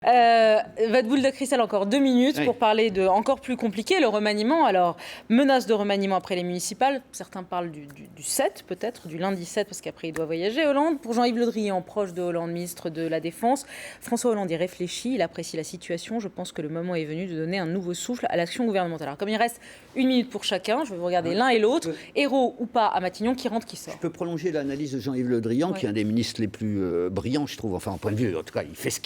Votre boule de cristal, encore 2 minutes pour parler de encore plus compliqué, le remaniement. Alors, menace de remaniement après les municipales. Certains parlent du 7, peut-être, du lundi 7, parce qu'après, il doit voyager, Hollande. Pour Jean-Yves Le Drian, proche de Hollande, ministre de la Défense, François Hollande y réfléchit, il apprécie la situation. Je pense que le moment est venu de donner un nouveau souffle à l'action gouvernementale. Alors, comme il reste 1 minute pour chacun, je vais vous regarder l'un et l'autre, héros ou pas à Matignon, qui rentre, qui sort. Je peux prolonger l'analyse de Jean-Yves Le Drian, qui est un des ministres les plus brillants, je trouve, enfin, en point de vue, en tout cas, il fait ce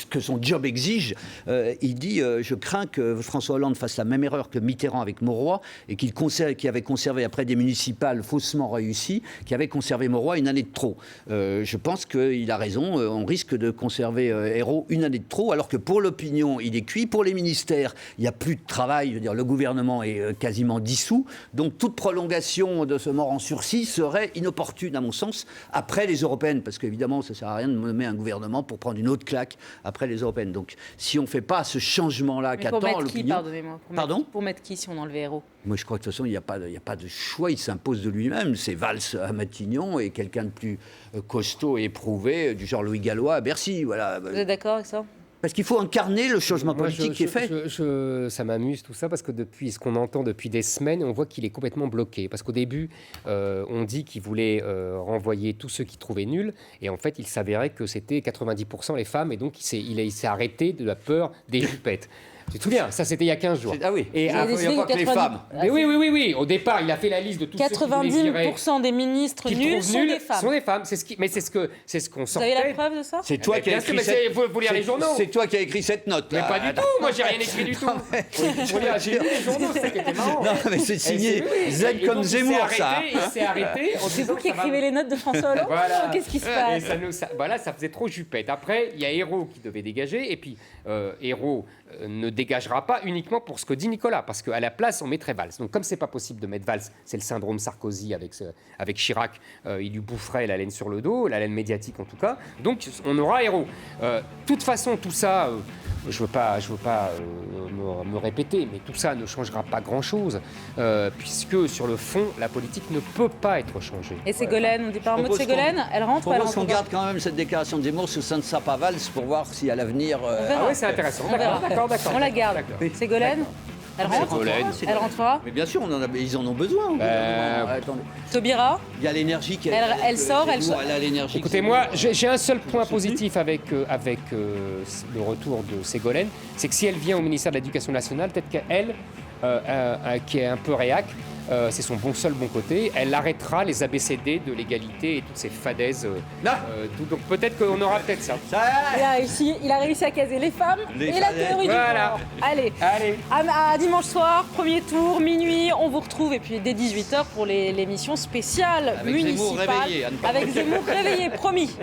que son job exige. Il dit je crains que François Hollande fasse la même erreur que Mitterrand avec Mauroy et qui avait conservé après des municipales faussement réussies, qui avait conservé Mauroy 1 année de trop. Je pense qu'il a raison, on risque de conserver Ayrault 1 année de trop, alors que pour l'opinion il est cuit, pour les ministères il n'y a plus de travail, je veux dire le gouvernement est quasiment dissous, donc toute prolongation de ce mort en sursis serait inopportune à mon sens après les européennes, parce qu'évidemment ça ne sert à rien de nommer un gouvernement pour prendre une autre claque après les européennes. Donc, si on ne fait pas ce changement-là qu'attend l'opinion... Pardonnez-moi. Pour mettre qui si on enlevait Ayrault ? Moi, je crois que de toute façon, il n'y a pas de choix. Il s'impose de lui-même. C'est Valls à Matignon et quelqu'un de plus costaud et éprouvé, du genre Louis Gallois à Bercy. Voilà. Vous êtes d'accord avec ça ? Parce qu'il faut incarner le changement politique qui est fait. Ça m'amuse tout ça parce que depuis ce qu'on entend depuis des semaines, on voit qu'il est complètement bloqué. Parce qu'au début, on dit qu'il voulait renvoyer tous ceux qu'il trouvait nuls. Et en fait, il s'avérait que c'était 90% les femmes. Et donc, il s'est arrêté de la peur des jupettes. Tu te souviens, ça c'était il y a 15 jours. Ah oui, et il n'y a pas que les femmes. Mais oui. Au départ, il a fait la liste de tous ceux qui voulaient virer. 90% des ministres nuls sont des femmes. Sont des femmes. Mais c'est ce qu'on sortait. Vous avez la preuve de ça ? C'est toi qui as écrit cette... Faut lire les journaux. C'est toi qui as écrit cette note. Mais pas du tout. Moi, j'ai rien écrit du tout. J'ai lu les journaux, c'est ça qui était marrant. Non, mais c'est signé Z comme Zemmour, ça. Il s'est arrêté. C'est vous qui écrivez les notes de François Hollande ? Qu'est-ce qui se passe ? Voilà, ça faisait trop jupette. Après, il y a Ayrault qui devait dégager. Et puis, Ayrault ne dégagera pas uniquement pour ce que dit Nicolas, parce qu'à la place, on mettrait Valls. Donc, comme c'est pas possible de mettre Valls, c'est le syndrome Sarkozy avec Chirac, il lui boufferait la laine sur le dos, la laine médiatique en tout cas. Donc, on aura Ayrault. De toute façon, tout ça, je veux pas me répéter, mais tout ça ne changera pas grand-chose, puisque sur le fond, la politique ne peut pas être changée. Et Ségolène, on dit pas un mot de Ségolène ? Elle rentre ou elle rentre ? On garde quand même cette déclaration de Zemmour sous sein de Sapa Valls pour voir si à l'avenir... Ah oui, c'est intéressant. D'accord. On la garde. Ségolène ? Elle rentre ? Elle rentrera ? Mais bien sûr, ils en ont besoin. Attendez. Taubira ? Il y a l'énergie qui... Elle sort, elle sort. Elle a l'énergie. Écoutez, moi, j'ai un seul point positif avec le retour de Ségolène, c'est que si elle vient au ministère de l'Éducation nationale, peut-être qu'elle, qui est un peu réac, c'est son seul bon côté, elle arrêtera les ABCD de l'égalité et toutes ces fadaises. Donc peut-être qu'on aura peut-être ça. Il a réussi à caser les femmes et la théorie du genre. Allez. À dimanche soir, premier tour, minuit, on vous retrouve. Et puis dès 18h pour l'émission spéciale municipale. Avec Zemmour réveillé, promis.